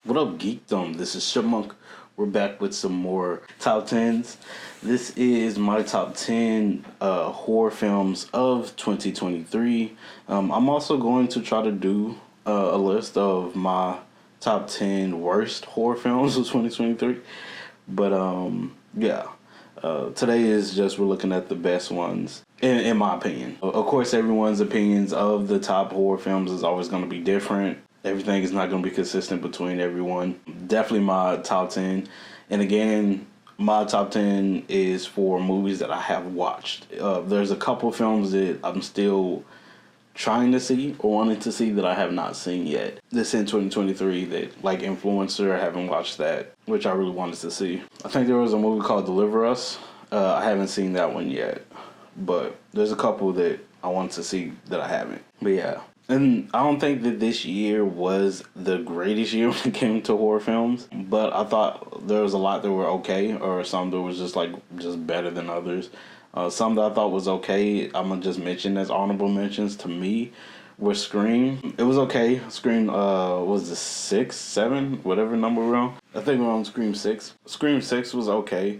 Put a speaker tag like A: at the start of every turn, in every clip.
A: What up, Geekdom? This is Chipmunk. We're back with some more top tens. This is my top 10 horror films of 2023. I'm also going to try to do a list of my top 10 worst horror films of 2023. But yeah, today is just we're looking at the best ones, in my opinion. Of course, everyone's opinions of the top horror films is always going to be different. Everything is not going to be consistent between everyone. Definitely my top 10. And again, my top 10 is for movies that I have watched. There's a couple films that I'm still trying to see or wanting to see that I have not seen yet. This in 2023 that, like Influencer, I haven't watched that, which I really wanted to see. I think there was a movie called Deliver Us. I haven't seen that one yet. But there's a couple that I want to see that I haven't. But yeah. And I don't think that this year was the greatest year when it came to horror films, but I thought there was a lot that were okay, or some that was just better than others. Some that I thought was okay, I'm gonna just mention as honorable mentions to me were Scream. It was okay. Scream was the 6, 7, whatever number we're on. I think we're on Scream 6. Scream 6 was okay.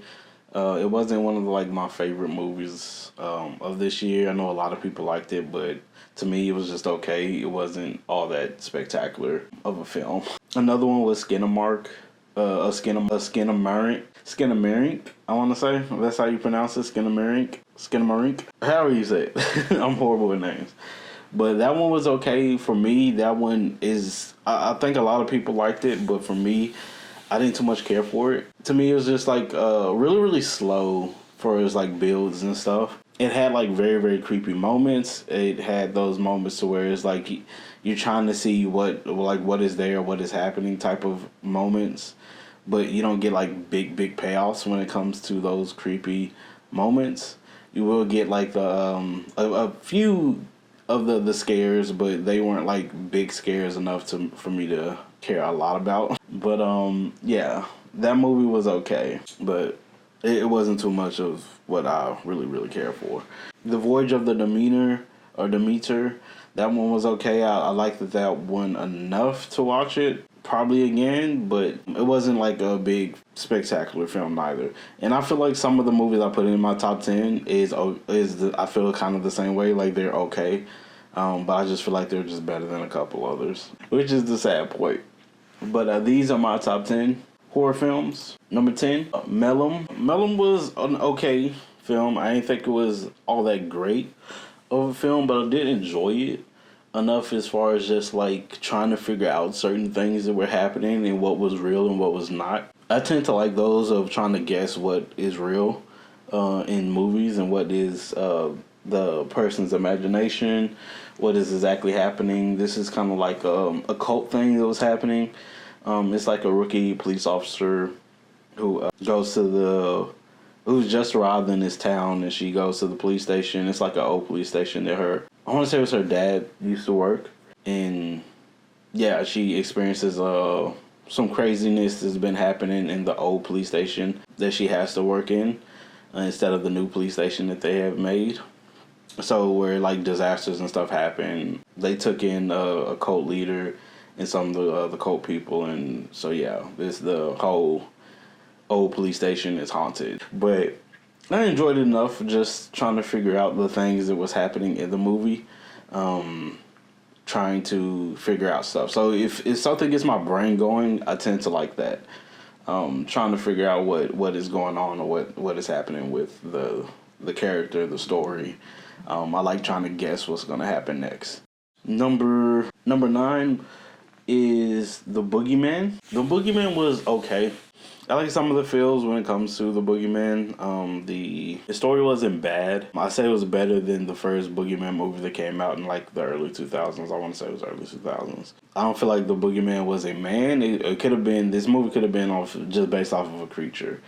A: It wasn't one of my favorite movies of this year. I know a lot of people liked it, but to me, it was just okay. It wasn't all that spectacular of a film. Another one was Skinamarink. Skinamarink, I want to say. That's how you pronounce it, Skinamarink. However you say it. I'm horrible with names. But that one was okay for me. That one is, I think a lot of people liked it, but for me, I didn't too much care for it. To me, it was just really, really slow for its builds and stuff. It had very, very creepy moments. It had those moments to where it's you're trying to see what is there, what is happening type of moments, but you don't get big payoffs when it comes to those creepy moments. You will get a few of the scares, but they weren't big scares enough for me to care a lot about. But yeah, that movie was okay, but it wasn't too much of what I really, really care for. The Voyage of the Demeter, that one was okay. I liked that one enough to watch it probably again, but it wasn't a big spectacular film either. And I feel like some of the movies I put in my top 10 I feel kind of the same way, they're okay. But I just feel like they're just better than a couple others, which is the sad point. But these are my top 10 horror films. Number 10, Melum. Melum was an okay film. I didn't think it was all that great of a film, but I did enjoy it enough as far as just trying to figure out certain things that were happening and what was real and what was not. I tend to like those of trying to guess what is real in movies and what is the person's imagination, what is exactly happening. This is kind of a cult thing that was happening. It's a rookie police officer who who's just arrived in this town, and she goes to the police station. It's an old police station that I want to say it was her dad used to work. And yeah, she experiences some craziness that's been happening in the old police station that she has to work in instead of the new police station that they have made. So where disasters and stuff happen, they took in a cult leader and some of the cult people, and so yeah, the whole old police station is haunted. But I enjoyed it enough just trying to figure out the things that was happening in the movie, trying to figure out stuff. So if something gets my brain going, I tend to like that. Trying to figure out what is going on or what is happening with the character, the story. I like trying to guess what's going to happen next. Number 9 is The Boogeyman. The Boogeyman was okay. I like some of the feels when it comes to The Boogeyman. The story wasn't bad. I say it was better than the first Boogeyman movie that came out in the early 2000s. I want to say it was early 2000s. I don't feel like The Boogeyman was a man. It could have been, this movie could have been just based off of a creature.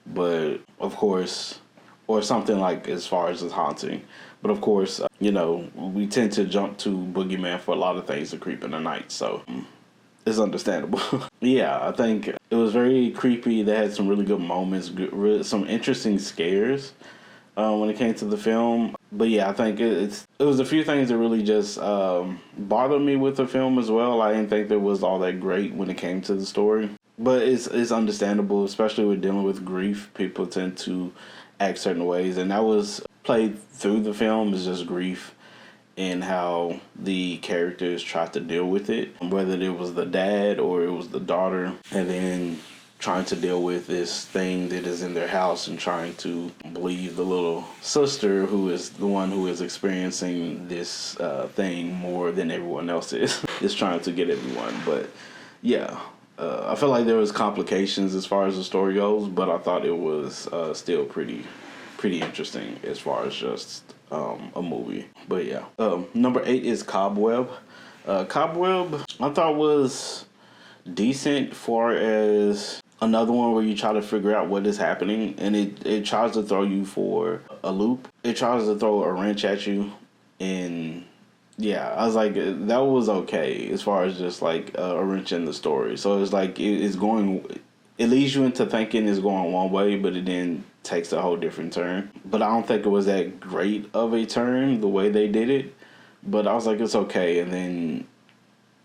A: But of course, or something as far as his haunting. But of course, we tend to jump to Boogeyman for a lot of things that creep in the night. So it's understandable. Yeah, I think it was very creepy. They had some really good moments, some interesting scares. when it came to the film. But yeah, I think it was a few things that really just bothered me with the film as well. I didn't think that was all that great when it came to the story. But it's understandable, especially with dealing with grief. People tend to act certain ways, and that was played through the film is just grief and how the characters tried to deal with it, whether it was the dad or it was the daughter, and then trying to deal with this thing that is in their house and trying to believe the little sister who is the one who is experiencing this thing more than everyone else is trying to get everyone. But yeah, I feel like there was complications as far as the story goes, but I thought it was still pretty interesting as far as just a movie. But yeah, number 8 is Cobweb. Cobweb I thought was decent far as another one where you try to figure out what is happening, and it tries to throw you for a loop. It tries to throw a wrench at you, and yeah, I was like, that was okay as far as just like a wrench in the story. So it's like it's going, it leads you into thinking it's going one way, but it then takes a whole different turn. But I don't think it was that great of a turn the way they did it. But I was like, it's okay. And then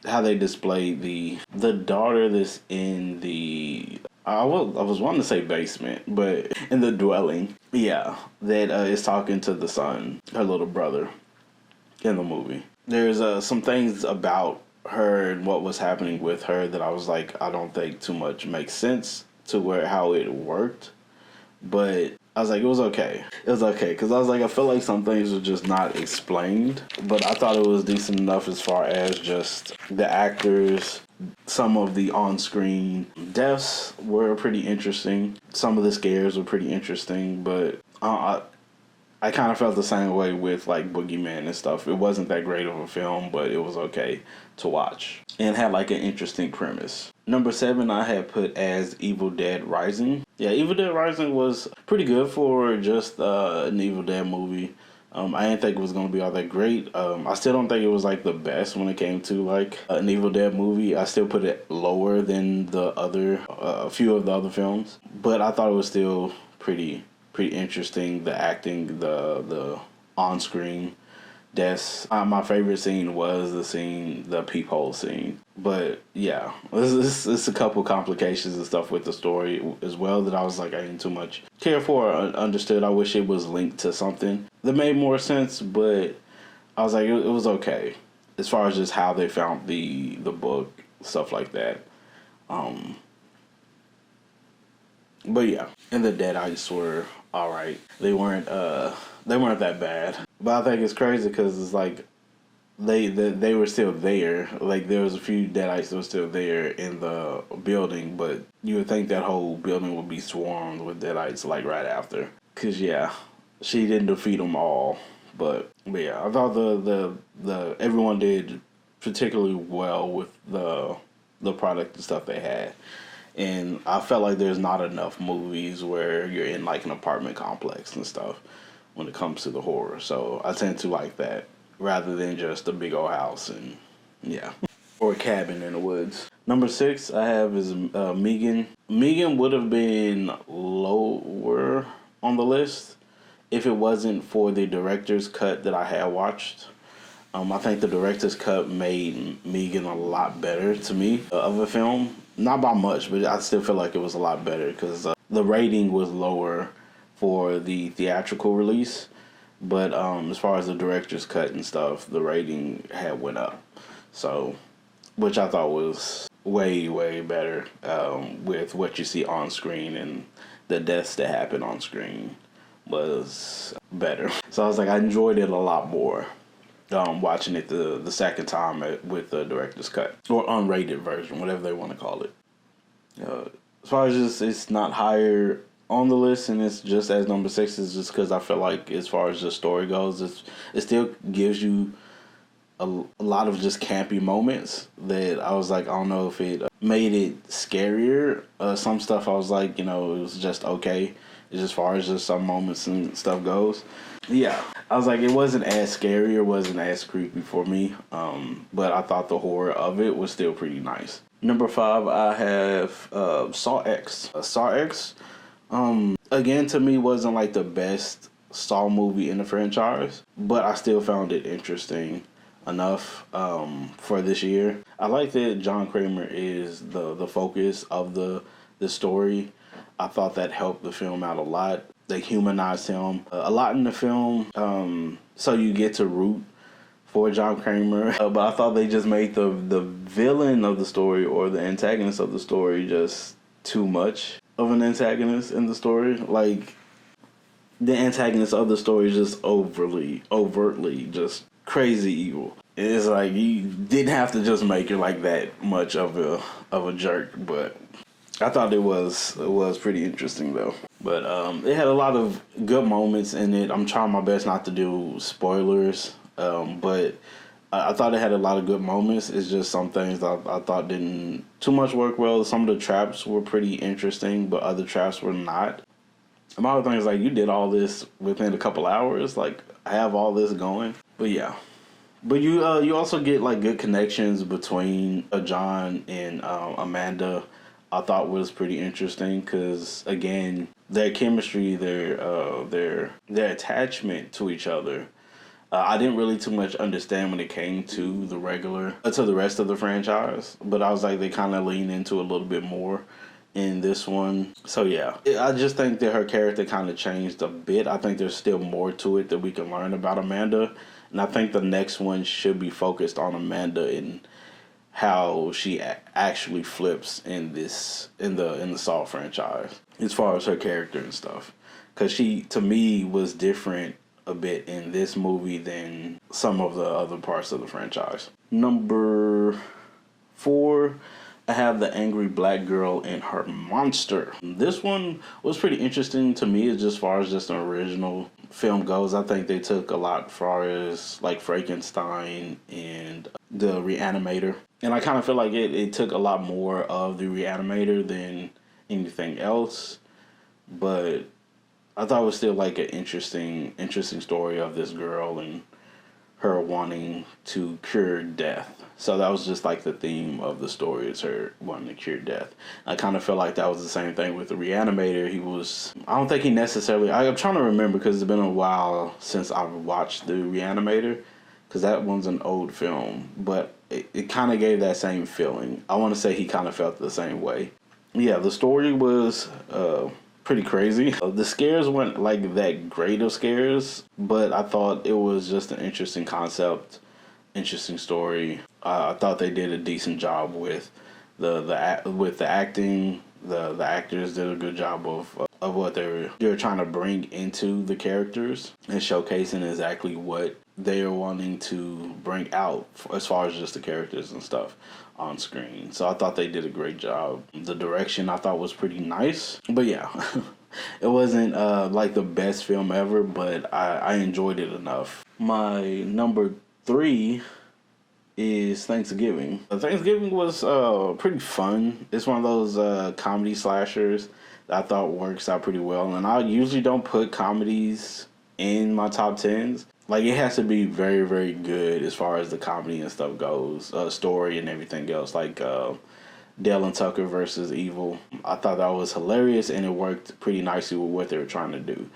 A: how they displayed the daughter that's in the I was wanting to say basement, but in the dwelling, yeah, that is talking to the son, her little brother, in the movie. There's some things about her and what was happening with her that I was like, I don't think too much makes sense to where how it worked, but I was like, it was okay. It was okay, because I was like, I feel like some things were just not explained, but I thought it was decent enough as far as just the actors. Some of the on-screen deaths were pretty interesting. Some of the scares were pretty interesting, but I kind of felt the same way with like Boogeyman and stuff. It wasn't that great of a film, but it was okay to watch and had like an interesting premise. Number 7 I had put as Evil Dead Rising. Yeah, Evil Dead Rising was pretty good for just an Evil Dead movie. I didn't think it was going to be all that great. I still don't think it was like the best when it came to like an Evil Dead movie. I still put it lower than the other, a few of the other films, but I thought it was still pretty interesting. The acting, the on-screen deaths. My favorite scene was the peephole scene. But yeah, it's a couple complications and stuff with the story as well that I was like, I didn't too much care for or understood. I wish it was linked to something that made more sense, but I was like, it was okay as far as just how they found the book, stuff like that. But yeah, and the Deadites were all right. They weren't that bad. But I think it's crazy because it's like they were still there. Like there was a few Deadites that were still there in the building, but you would think that whole building would be swarmed with Deadites like right after. Cause yeah, she didn't defeat them all, but yeah, I thought the everyone did particularly well with the product and stuff they had. And I felt like there's not enough movies where you're in like an apartment complex and stuff when it comes to the horror. So I tend to like that rather than just a big old house and yeah, or a cabin in the woods. Number 6 I have is Megan. Megan would have been lower on the list if it wasn't for the director's cut that I had watched. I think the director's cut made Megan a lot better to me of a film. Not by much, but I still feel like it was a lot better because the rating was lower for the theatrical release. But as far as the director's cut and stuff, the rating had went up. So, which I thought was way, way better with what you see on screen, and the deaths that happen on screen was better. So I was like, I enjoyed it a lot more. Watching it the second time with the director's cut or unrated version, whatever they want to call it. As far as just it's not higher on the list and it's just as number 6 is just because I feel like as far as the story goes, it still gives you a lot of just campy moments that I was like, I don't know if it made it scarier. Some stuff I was like, it was just okay. As far as just some moments and stuff goes. Yeah, I was like, it wasn't as scary or wasn't as creepy for me, but I thought the horror of it was still pretty nice. Number 5, I have Saw X. Saw X, again, to me, wasn't like the best Saw movie in the franchise, but I still found it interesting enough for this year. I like that John Kramer is the focus of the story. I thought that helped the film out a lot. They humanized him a lot in the film, so you get to root for John Kramer. But I thought they just made the villain of the story or the antagonist of the story just too much of an antagonist in the story. Like, the antagonist of the story is just overtly, just crazy evil. It's like you didn't have to just make it like that much of a jerk, but I thought it was pretty interesting though. But it had a lot of good moments in it. I'm trying my best not to do spoilers, but I thought it had a lot of good moments. It's just some things I thought didn't too much work well. Some of the traps were pretty interesting, but other traps were not. My other thing is, like, you did all this within a couple hours. Like, I have all this going. But yeah. But you also get, like, good connections between John and Amanda. I thought was pretty interesting because, again, their chemistry, their attachment to each other. I didn't really too much understand when it came to the rest of the franchise. But I was like, they kind of lean into a little bit more in this one. So yeah, I just think that her character kind of changed a bit. I think there's still more to it that we can learn about Amanda, and I think the next one should be focused on Amanda and how she actually flips in the Saw franchise as far as her character and stuff, because she, to me, was different a bit in this movie than some of the other parts of the franchise. Number 4, I have The Angry Black Girl and Her Monster. This one was pretty interesting to me as far as just an original film goes. I think they took a lot as far as like Frankenstein and the Reanimator. And I kind of feel like it took a lot more of the Reanimator than anything else. But I thought it was still like an interesting story of this girl and her wanting to cure death. So that was just like the theme of the story, is her wanting to cure death. I kind of felt like that was the same thing with the Reanimator. I don't think he necessarily, I'm trying to remember because it's been a while since I've watched the Reanimator, because that one's an old film, but it kind of gave that same feeling. I want to say he kind of felt the same way. Yeah, the story was pretty crazy. The scares weren't like that great of scares, but I thought it was just an interesting concept, interesting story. I thought they did a decent job with the acting. The actors did a good job of what they were trying to bring into the characters and showcasing exactly what they are wanting to bring out as far as just the characters and stuff on screen. So I thought they did a great job. The direction I thought was pretty nice. But yeah, it wasn't like the best film ever, but I enjoyed it enough. My number 3 is Thanksgiving. Thanksgiving was pretty fun. It's one of those comedy slashers that I thought works out pretty well. And I usually don't put comedies in my top 10s. Like, it has to be very, very good as far as the comedy and stuff goes, story and everything else. Like Dale and Tucker versus Evil. I thought that was hilarious, and it worked pretty nicely with what they were trying to do.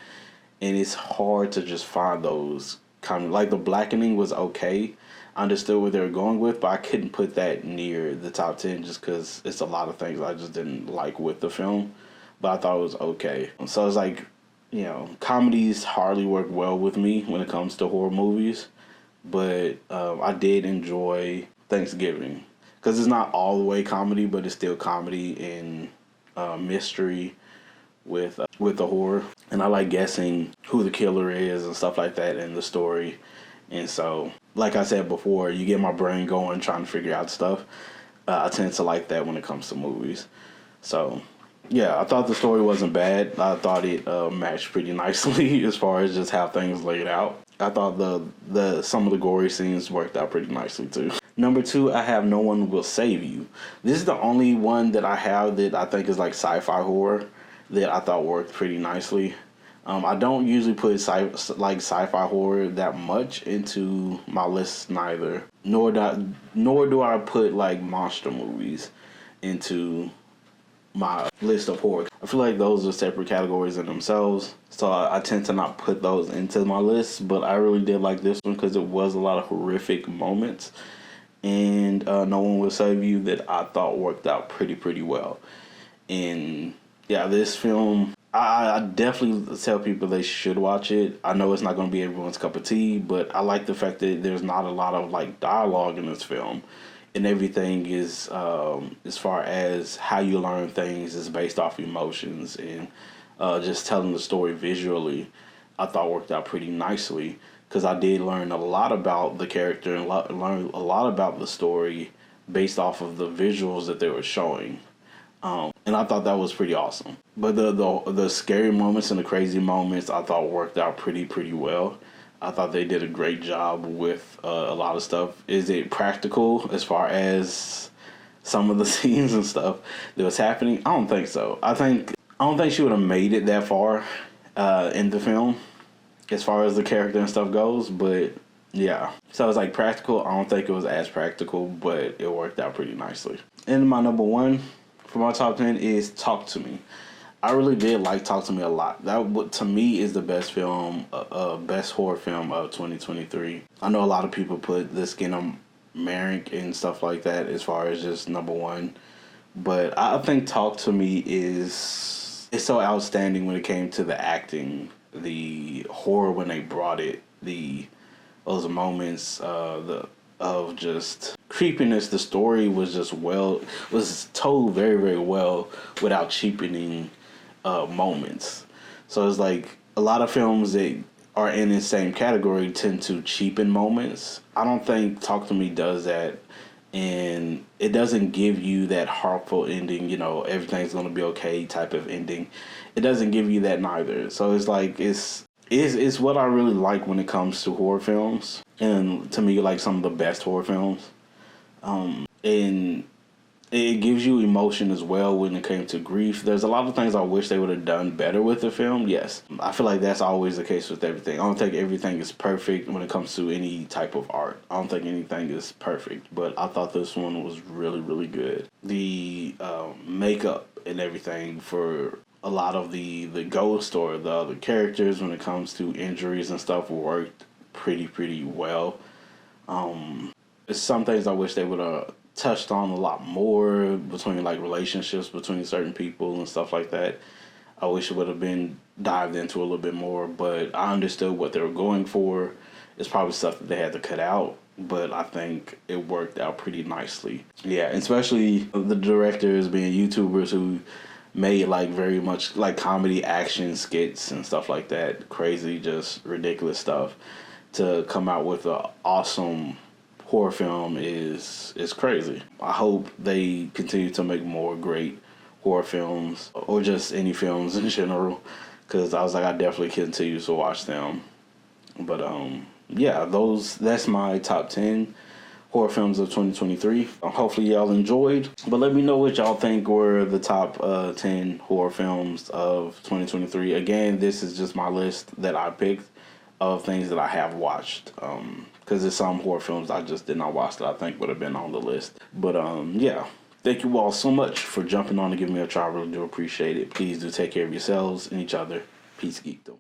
A: And it's hard to just find those comedy. Like, The Blackening was okay. I understood what they were going with, but I couldn't put that near the top 10 just because it's a lot of things I just didn't like with the film. But I thought it was okay. So it's like, you know, comedies hardly work well with me when it comes to horror movies, but I did enjoy Thanksgiving because it's not all the way comedy, but it's still comedy and mystery with the horror, and I like guessing who the killer is and stuff like that in the story. And so, like I said before, you get my brain going trying to figure out stuff. I tend to like that when it comes to movies. So yeah, I thought the story wasn't bad. I thought it matched pretty nicely as far as just how things laid out. I thought the some of the gory scenes worked out pretty nicely too. Number 2, I have No One Will Save You. This is the only one that I have that I think is like sci-fi horror that I thought worked pretty nicely. I don't usually put sci-fi horror that much into my list neither. Nor do I put like monster movies into my list of horror. I feel like those are separate categories in themselves, so I tend to not put those into my list. But I really did like this one because it was a lot of horrific moments, and No One Will Save You that I thought worked out pretty well. And yeah, this film, I definitely tell people they should watch it. I know it's not going to be everyone's cup of tea, but I like the fact that there's not a lot of like dialogue in this film, and everything is as far as how you learn things is based off emotions and just telling the story visually. I thought worked out pretty nicely because I did learn a lot about the character and learn a lot about the story based off of the visuals that they were showing. And I thought that was pretty awesome. But the scary moments and the crazy moments I thought worked out pretty well. I thought they did a great job with a lot of stuff. Is it practical as far as some of the scenes and stuff that was happening? I don't think so. I don't think she would have made it that far in the film as far as the character and stuff goes. But yeah, so it's like practical. I don't think it was as practical, but it worked out pretty nicely. And my number one for my top 10 is Talk to Me. I really did like Talk to Me a lot. That to me is the best film, best horror film of 2023. I know a lot of people put The Skin of Marink and stuff like that as far as just number one, but I think Talk to Me is so outstanding when it came to the acting, the horror when they brought it, those moments, of just creepiness. The story was just was told very well without cheapening moments. So it's like a lot of films that are in the same category tend to cheapen moments. I don't think Talk to Me does that, and it doesn't give you that heartful ending, everything's gonna be okay type of ending. It doesn't give you that neither. So it's like it's what I really like when it comes to horror films, and to me, like some of the best horror films. And it gives you emotion as well when it came to grief. There's a lot of things I wish they would have done better with the film. Yes, I feel like that's always the case with everything. I don't think everything is perfect when it comes to any type of art. I don't think anything is perfect, but I thought this one was really good. The makeup and everything for a lot of the ghost or the other characters when it comes to injuries and stuff worked pretty well. Some things I wish they would have touched on a lot more between like relationships between certain people and stuff like that. I wish it would have been dived into a little bit more, but I understood what they were going for. It's probably stuff that they had to cut out, but I think it worked out pretty nicely. Yeah, especially the directors being YouTubers who made like very much like comedy action skits and stuff like that. Crazy, just ridiculous stuff. To come out with an awesome horror film is crazy. I hope they continue to make more great horror films or just any films in general, because I was like, I definitely continue to watch them. But yeah, that's my top 10 horror films of 2023. Hopefully y'all enjoyed, but let me know what y'all think were the top 10 horror films of 2023. Again, this is just my list that I picked of things that I have watched, because there's some horror films I just did not watch that I think would have been on the list. But yeah, thank you all so much for jumping on and giving me a try. I really do appreciate it. Please do take care of yourselves and each other. Peace, geekdom.